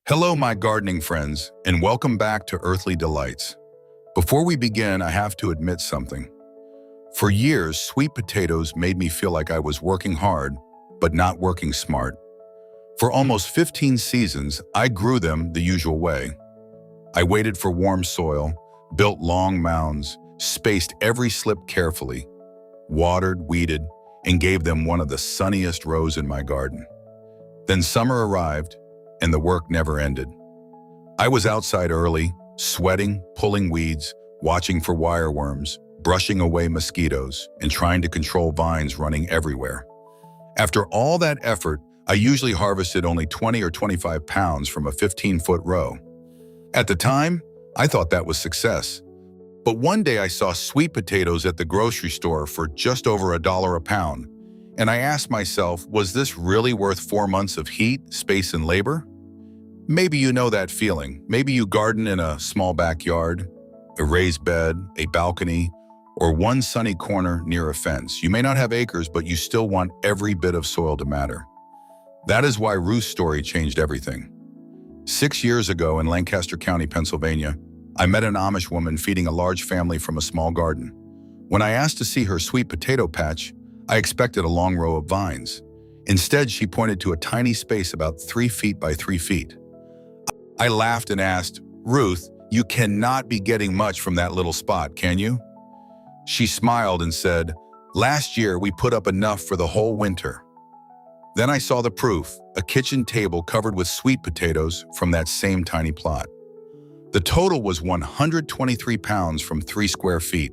Hello, my gardening friends, and welcome back to Earthly Delights. Before we begin, I have to admit something. For years, sweet potatoes made me feel like I was working hard, but not working smart. For almost 15 seasons, I grew them the usual way. I waited for warm soil, built long mounds, spaced every slip carefully, watered, weeded, and gave them one of the sunniest rows in my garden. Then summer arrived, and the work never ended. I was outside early, sweating, pulling weeds, watching for wireworms, brushing away mosquitoes, and trying to control vines running everywhere. After all that effort, I usually harvested only 20 or 25 pounds from a 15-foot row. At the time, I thought that was success. But one day I saw sweet potatoes at the grocery store for just over $1 a pound, and I asked myself, was this really worth 4 months of heat, space, and labor? Maybe you know that feeling. Maybe you garden in a small backyard, a raised bed, a balcony, or one sunny corner near a fence. You may not have acres, but you still want every bit of soil to matter. That is why Ruth's story changed everything. 6 years ago in Lancaster County, Pennsylvania, I met an Amish woman feeding a large family from a small garden. When I asked to see her sweet potato patch, I expected a long row of vines. Instead, she pointed to a tiny space about 3 feet by 3 feet. I laughed and asked, "Ruth, you cannot be getting much from that little spot, can you?" She smiled and said, "Last year we put up enough for the whole winter." Then I saw the proof, a kitchen table covered with sweet potatoes from that same tiny plot. The total was 123 pounds from 3 square feet.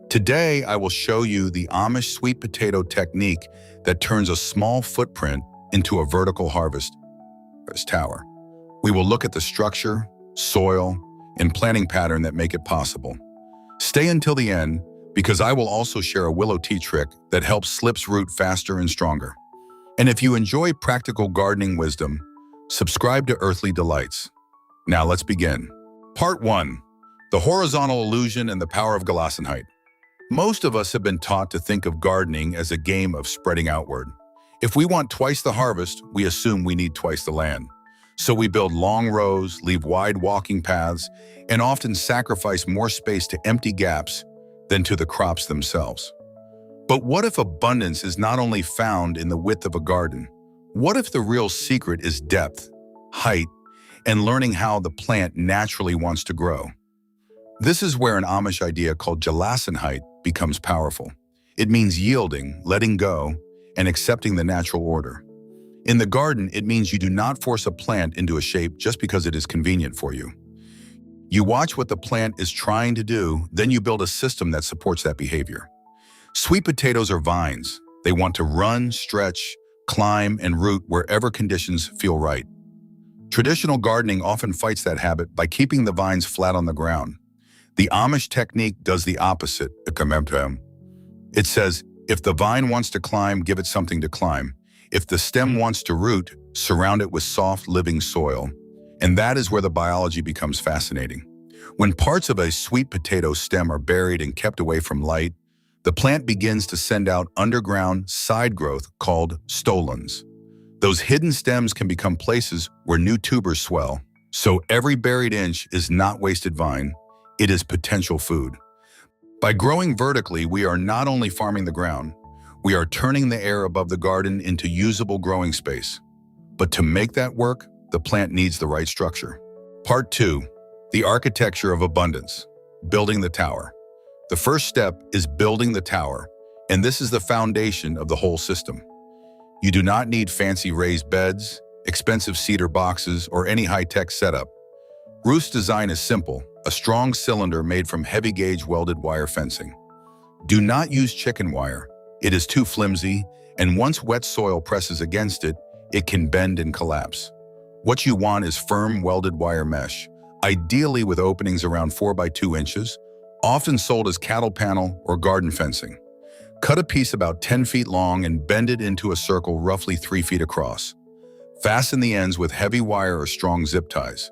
Today, I will show you the Amish sweet potato technique that turns a small footprint into a vertical harvest tower. We will look at the structure, soil, and planting pattern that make it possible. Stay until the end, because I will also share a willow tea trick that helps slips root faster and stronger. And if you enjoy practical gardening wisdom, subscribe to Earthly Delights. Now let's begin. Part 1. The horizontal illusion and the power of Gelassenheit. Most of us have been taught to think of gardening as a game of spreading outward. If we want twice the harvest, we assume we need twice the land. So we build long rows, leave wide walking paths, and often sacrifice more space to empty gaps than to the crops themselves. But what if abundance is not only found in the width of a garden? What if the real secret is depth, height, and learning how the plant naturally wants to grow? This is where an Amish idea called Gelassenheit becomes powerful. It means yielding, letting go, and accepting the natural order. In the garden, it means you do not force a plant into a shape just because it is convenient for you. You watch what the plant is trying to do, then you build a system that supports that behavior. Sweet potatoes are vines. They want to run, stretch, climb, and root wherever conditions feel right. Traditional gardening often fights that habit by keeping the vines flat on the ground. The Amish technique does the opposite. It says, if the vine wants to climb, give it something to climb. If the stem wants to root, surround it with soft, living soil. And that is where the biology becomes fascinating. When parts of a sweet potato stem are buried and kept away from light, the plant begins to send out underground side growth called stolons. Those hidden stems can become places where new tubers swell. So every buried inch is not wasted vine, it is potential food. By growing vertically, we are not only farming the ground, we are turning the air above the garden into usable growing space. But to make that work, the plant needs the right structure. Part 2. The architecture of abundance. Building the tower. The first step is building the tower, and this is the foundation of the whole system. You do not need fancy raised beds, expensive cedar boxes, or any high-tech setup. Ruth's design is simple, a strong cylinder made from heavy-gauge welded wire fencing. Do not use chicken wire. It is too flimsy, and once wet soil presses against it, it can bend and collapse. What you want is firm welded wire mesh, ideally with openings around 4 by 2 inches, often sold as cattle panel or garden fencing. Cut a piece about 10 feet long and bend it into a circle roughly 3 feet across. Fasten the ends with heavy wire or strong zip ties.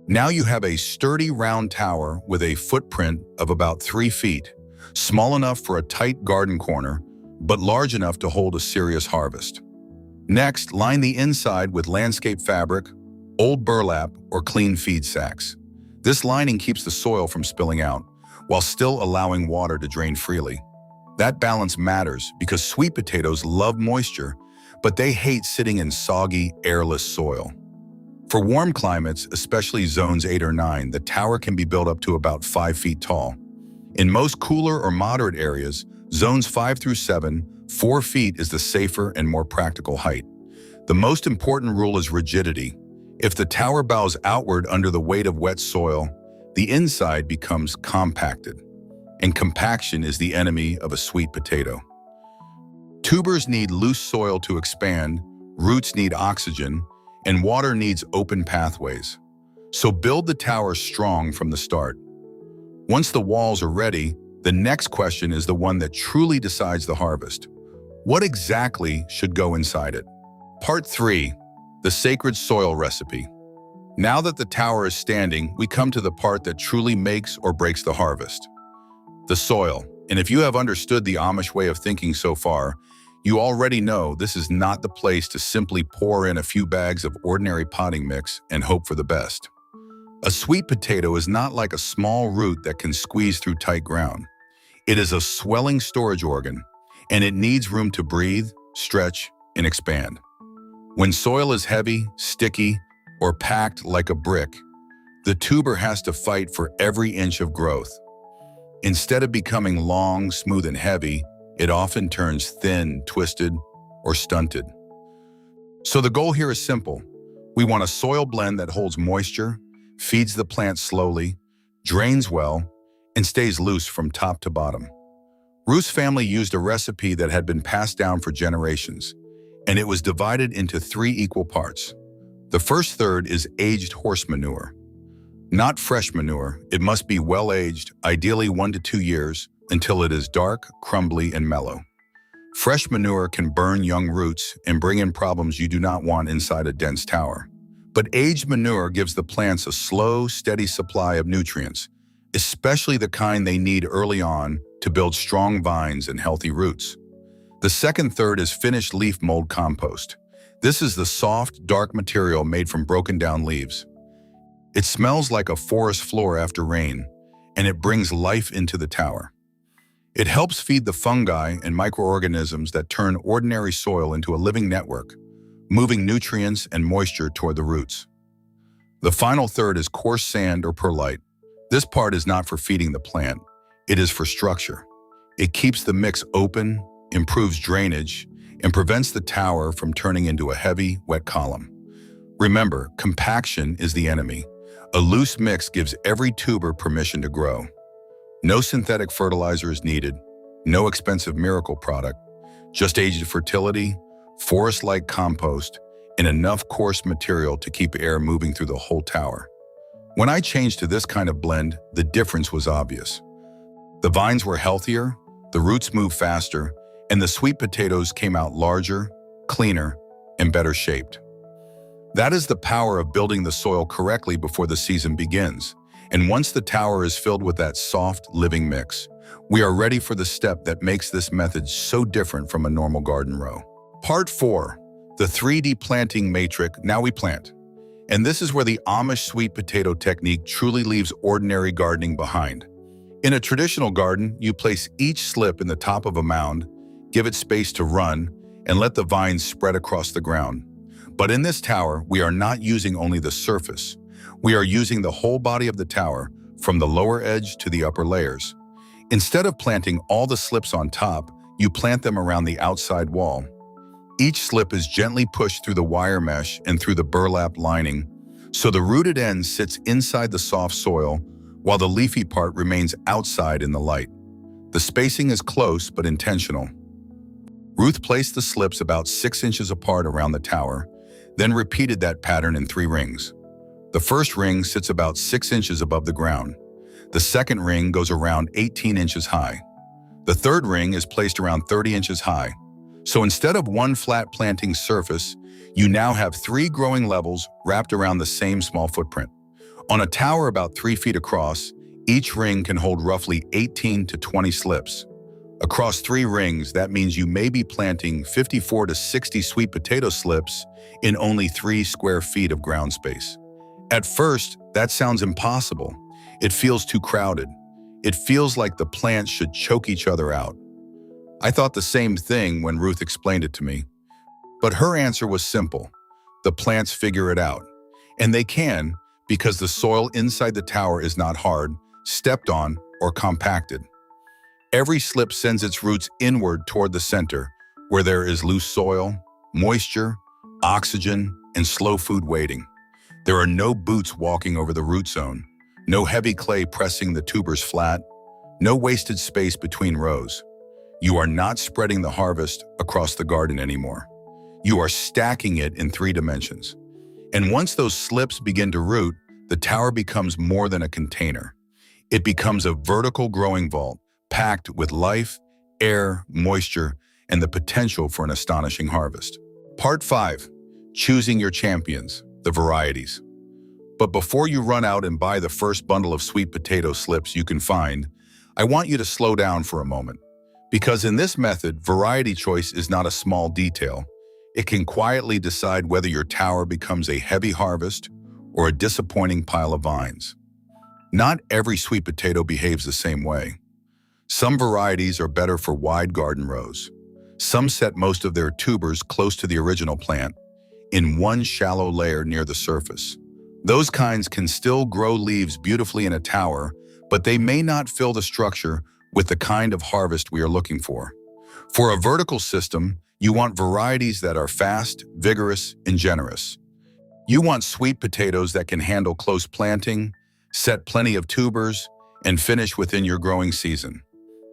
Now you have a sturdy round tower with a footprint of about 3 feet, small enough for a tight garden corner, but large enough to hold a serious harvest. Next, line the inside with landscape fabric old burlap, or clean feed sacks. This lining keeps the soil from spilling out, while still allowing water to drain freely. That balance matters because sweet potatoes love moisture, but they hate sitting in soggy, airless soil. For warm climates, especially zones 8 or 9, the tower can be built up to about 5 feet tall. In most cooler or moderate areas, zones 5 through 7, 4 feet is the safer and more practical height. The most important rule is rigidity. If the tower bows outward under the weight of wet soil, the inside becomes compacted, and compaction is the enemy of a sweet potato. Tubers need loose soil to expand, roots need oxygen, and water needs open pathways. So build the tower strong from the start. Once the walls are ready, the next question is the one that truly decides the harvest. What exactly should go inside it? Part 3. The sacred soil recipe. Now that the tower is standing, we come to the part that truly makes or breaks the harvest. The soil. And if you have understood the Amish way of thinking so far, you already know this is not the place to simply pour in a few bags of ordinary potting mix and hope for the best. A sweet potato is not like a small root that can squeeze through tight ground. It is a swelling storage organ, and it needs room to breathe, stretch, and expand. When soil is heavy, sticky, or packed like a brick, the tuber has to fight for every inch of growth. Instead of becoming long, smooth, and heavy, it often turns thin, twisted, or stunted. So the goal here is simple. We want a soil blend that holds moisture, feeds the plant slowly, drains well, and stays loose from top to bottom. Ruth's family used a recipe that had been passed down for generations, and it was divided into 3 equal parts. The first third is aged horse manure. Not fresh manure, it must be well-aged, ideally 1 to 2 years, until it is dark, crumbly, and mellow. Fresh manure can burn young roots and bring in problems you do not want inside a dense tower. But aged manure gives the plants a slow, steady supply of nutrients, especially the kind they need early on to build strong vines and healthy roots. The second third is finished leaf mold compost. This is the soft, dark material made from broken down leaves. It smells like a forest floor after rain, and it brings life into the tower. It helps feed the fungi and microorganisms that turn ordinary soil into a living network, moving nutrients and moisture toward the roots. The final third is coarse sand or perlite. This part is not for feeding the plant, it is for structure. It keeps the mix open, improves drainage, and prevents the tower from turning into a heavy, wet column. Remember, compaction is the enemy. A loose mix gives every tuber permission to grow. No synthetic fertilizer is needed, no expensive miracle product, just aged fertility, forest-like compost, and enough coarse material to keep air moving through the whole tower. When I changed to this kind of blend, the difference was obvious. The vines were healthier, the roots moved faster, and the sweet potatoes came out larger, cleaner, and better shaped. That is the power of building the soil correctly before the season begins. And once the tower is filled with that soft, living mix, we are ready for the step that makes this method so different from a normal garden row. Part 4. The 3D planting matrix. Now we plant. And this is where the Amish sweet potato technique truly leaves ordinary gardening behind. In a traditional garden, you place each slip in the top of a mound, give it space to run, and let the vines spread across the ground. But in this tower, we are not using only the surface. We are using the whole body of the tower, from the lower edge to the upper layers. Instead of planting all the slips on top, you plant them around the outside wall. Each slip is gently pushed through the wire mesh and through the burlap lining, so the rooted end sits inside the soft soil, while the leafy part remains outside in the light. The spacing is close but intentional. Ruth placed the slips about 6 inches apart around the tower, then repeated that pattern in 3 rings. The first ring sits about 6 inches above the ground. The second ring goes around 18 inches high. The third ring is placed around 30 inches high. So instead of one flat planting surface, you now have 3 growing levels wrapped around the same small footprint. On a tower about 3 feet across, each ring can hold roughly 18 to 20 slips. Across 3 rings, that means you may be planting 54 to 60 sweet potato slips in only 3 square feet of ground space. At first, that sounds impossible. It feels too crowded. It feels like the plants should choke each other out. I thought the same thing when Ruth explained it to me. But her answer was simple. The plants figure it out. And they can, because the soil inside the tower is not hard, stepped on, or compacted. Every slip sends its roots inward toward the center, where there is loose soil, moisture, oxygen, and slow food waiting. There are no boots walking over the root zone, no heavy clay pressing the tubers flat, no wasted space between rows. You are not spreading the harvest across the garden anymore. You are stacking it in 3 dimensions. And once those slips begin to root, the tower becomes more than a container. It becomes a vertical growing vault, packed with life, air, moisture, and the potential for an astonishing harvest. Part 5. Choosing your champions, the varieties. But before you run out and buy the first bundle of sweet potato slips you can find, I want you to slow down for a moment. Because in this method, variety choice is not a small detail. It can quietly decide whether your tower becomes a heavy harvest or a disappointing pile of vines. Not every sweet potato behaves the same way. Some varieties are better for wide garden rows. Some set most of their tubers close to the original plant, in one shallow layer near the surface. Those kinds can still grow leaves beautifully in a tower, but they may not fill the structure with the kind of harvest we are looking for. For a vertical system, you want varieties that are fast, vigorous, and generous. You want sweet potatoes that can handle close planting, set plenty of tubers, and finish within your growing season.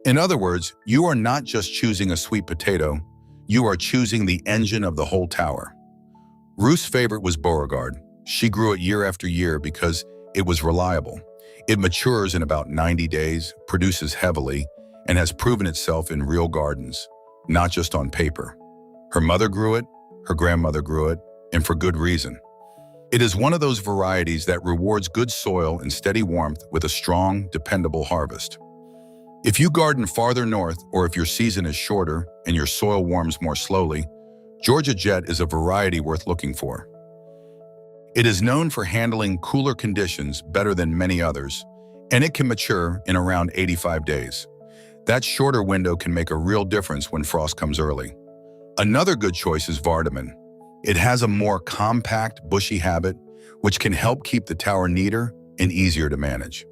In other words, you are not just choosing a sweet potato, you are choosing the engine of the whole tower. Ruth's favorite was Beauregard. She grew it year after year because it was reliable. It matures in about 90 days, produces heavily, and has proven itself in real gardens, not just on paper. Her mother grew it, her grandmother grew it, and for good reason. It is one of those varieties that rewards good soil and steady warmth with a strong, dependable harvest. If you garden farther north, or if your season is shorter and your soil warms more slowly, Georgia Jet is a variety worth looking for. It is known for handling cooler conditions better than many others, and it can mature in around 85 days. That shorter window can make a real difference when frost comes early. Another good choice is Vardaman. It has a more compact, bushy habit, which can help keep the tower neater and easier to manage.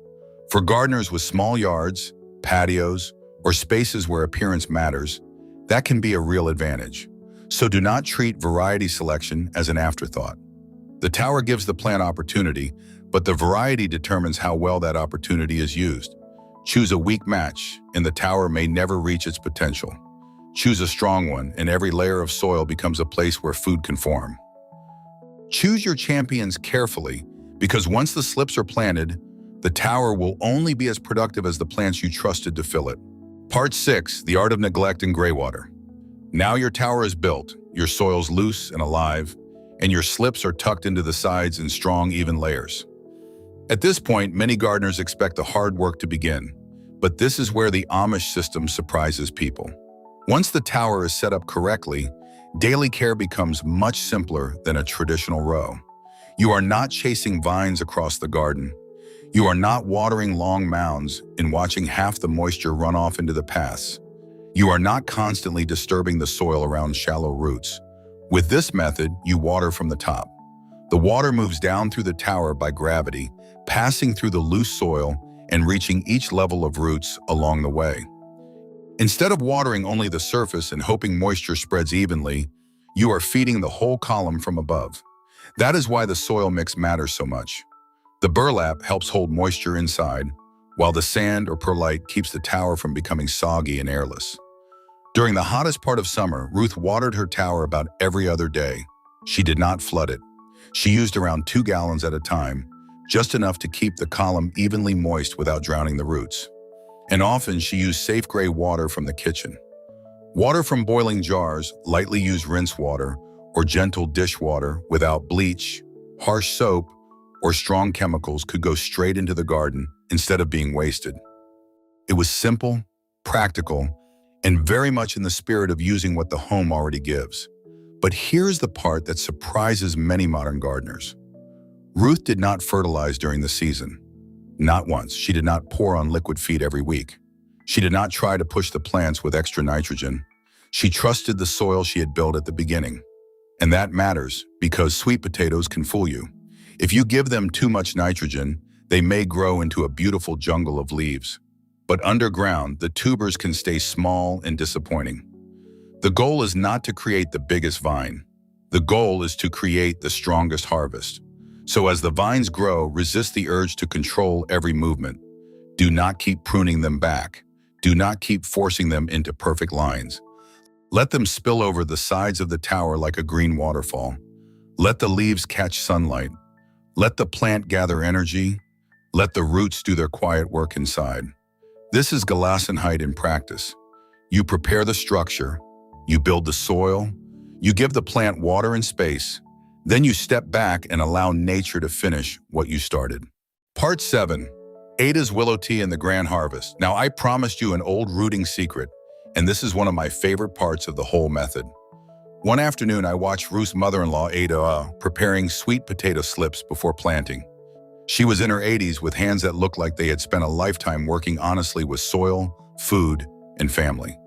For gardeners with small yards, patios, or spaces where appearance matters, that can be a real advantage. So do not treat variety selection as an afterthought. The tower gives the plant opportunity, but the variety determines how well that opportunity is used. Choose a weak match, and the tower may never reach its potential. Choose a strong one, and every layer of soil becomes a place where food can form. Choose your champions carefully, because once the slips are planted, the tower will only be as productive as the plants you trusted to fill it. Part 6. The Art of Neglect and Graywater. Now your tower is built, your soil's loose and alive, and your slips are tucked into the sides in strong, even layers. At this point, many gardeners expect the hard work to begin, but this is where the Amish system surprises people. Once the tower is set up correctly, daily care becomes much simpler than a traditional row. You are not chasing vines across the garden. You are not watering long mounds and watching half the moisture run off into the paths. You are not constantly disturbing the soil around shallow roots. With this method, you water from the top. The water moves down through the tower by gravity, passing through the loose soil and reaching each level of roots along the way. Instead of watering only the surface and hoping moisture spreads evenly, you are feeding the whole column from above. That is why the soil mix matters so much. The burlap helps hold moisture inside, while the sand or perlite keeps the tower from becoming soggy and airless. During the hottest part of summer, Ruth watered her tower about every other day. She did not flood it. She used around 2 gallons at a time, just enough to keep the column evenly moist without drowning the roots. And often she used safe gray water from the kitchen. Water from boiling jars, lightly used rinse water, or gentle dishwater without bleach, harsh soap, or strong chemicals could go straight into the garden instead of being wasted. It was simple, practical, and very much in the spirit of using what the home already gives. But here's the part that surprises many modern gardeners. Ruth did not fertilize during the season. Not once. She did not pour on liquid feed every week. She did not try to push the plants with extra nitrogen. She trusted the soil she had built at the beginning. And that matters because sweet potatoes can fool you. If you give them too much nitrogen, they may grow into a beautiful jungle of leaves. But underground, the tubers can stay small and disappointing. The goal is not to create the biggest vine. The goal is to create the strongest harvest. So as the vines grow, resist the urge to control every movement. Do not keep pruning them back. Do not keep forcing them into perfect lines. Let them spill over the sides of the tower like a green waterfall. Let the leaves catch sunlight. Let the plant gather energy. Let the roots do their quiet work inside. This is Gelassenheit in practice. You prepare the structure. You build the soil. You give the plant water and space. Then you step back and allow nature to finish what you started. Part 7. Ada's Willow Tea and the Grand Harvest. Now, I promised you an old rooting secret, and this is one of my favorite parts of the whole method. One afternoon, I watched Ruth's mother-in-law, Ada, preparing sweet potato slips before planting. She was in her 80s with hands that looked like they had spent a lifetime working honestly with soil, food, and family.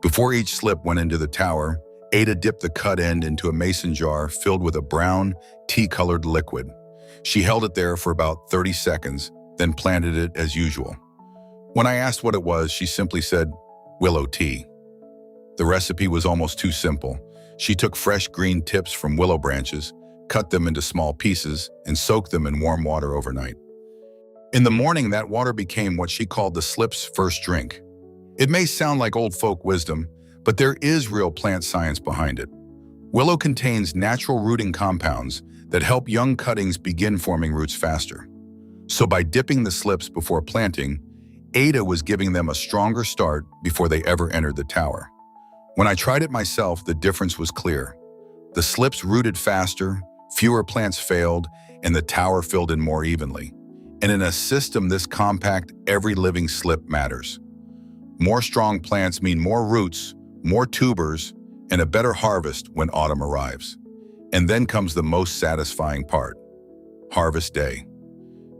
Before each slip went into the tower, Ada dipped the cut end into a mason jar filled with a brown, tea-colored liquid. She held it there for about 30 seconds, then planted it as usual. When I asked what it was, she simply said, "Willow tea." The recipe was almost too simple. She took fresh green tips from willow branches, cut them into small pieces, and soaked them in warm water overnight. In the morning, that water became what she called the slip's first drink. It may sound like old folk wisdom, but there is real plant science behind it. Willow contains natural rooting compounds that help young cuttings begin forming roots faster. So by dipping the slips before planting, Ada was giving them a stronger start before they ever entered the tower. When I tried it myself, the difference was clear. The slips rooted faster, fewer plants failed, and the tower filled in more evenly. And in a system this compact, every living slip matters. More strong plants mean more roots, more tubers, and a better harvest when autumn arrives. And then comes the most satisfying part, harvest day.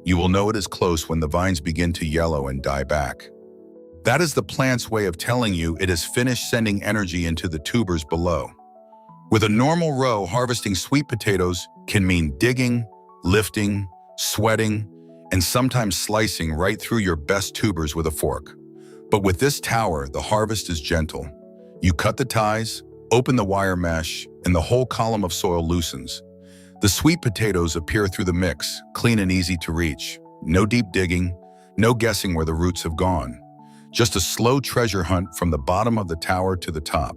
You will know it is close when the vines begin to yellow and die back. That is the plant's way of telling you it has finished sending energy into the tubers below. With a normal row, harvesting sweet potatoes can mean digging, lifting, sweating, and sometimes slicing right through your best tubers with a fork. But with this tower, the harvest is gentle. You cut the ties, open the wire mesh, and the whole column of soil loosens. The sweet potatoes appear through the mix, clean and easy to reach. No deep digging, no guessing where the roots have gone. Just a slow treasure hunt from the bottom of the tower to the top.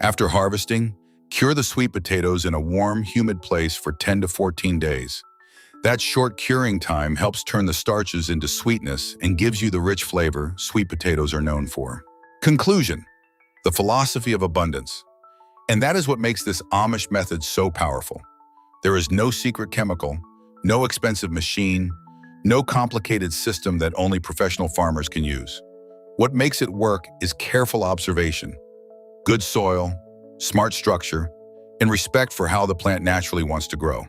After harvesting, cure the sweet potatoes in a warm, humid place for 10 to 14 days. That short curing time helps turn the starches into sweetness and gives you the rich flavor sweet potatoes are known for. Conclusion: the philosophy of abundance. And that is what makes this Amish method so powerful. There is no secret chemical, no expensive machine, no complicated system that only professional farmers can use. What makes it work is careful observation, good soil, smart structure, and respect for how the plant naturally wants to grow.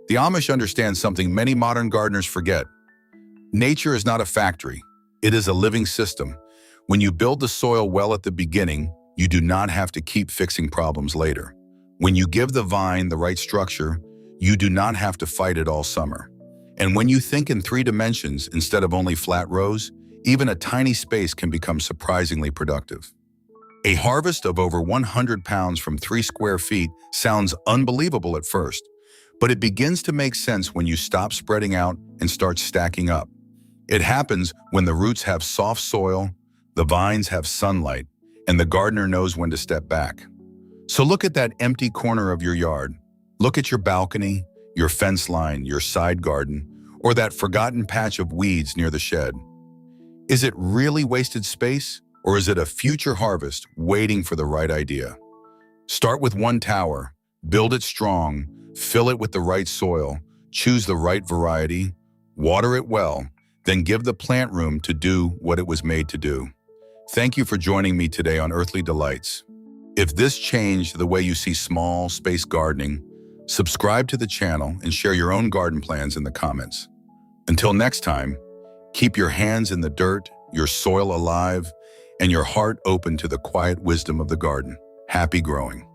The Amish understand something many modern gardeners forget. Nature is not a factory. It is a living system. When you build the soil well at the beginning, you do not have to keep fixing problems later. When you give the vine the right structure, you do not have to fight it all summer. And when you think in 3 dimensions instead of only flat rows, even a tiny space can become surprisingly productive. A harvest of over 100 pounds from 3 square feet sounds unbelievable at first, but it begins to make sense when you stop spreading out and start stacking up. It happens when the roots have soft soil, the vines have sunlight, and the gardener knows when to step back. So look at that empty corner of your yard. Look at your balcony, your fence line, your side garden, or that forgotten patch of weeds near the shed. Is it really wasted space, or is it a future harvest waiting for the right idea? Start with one tower, build it strong, fill it with the right soil, choose the right variety, water it well, then give the plant room to do what it was made to do. Thank you for joining me today on Earthly Delights. If this changed the way you see small space gardening, subscribe to the channel and share your own garden plans in the comments. Until next time, keep your hands in the dirt, your soil alive, and your heart open to the quiet wisdom of the garden. Happy growing.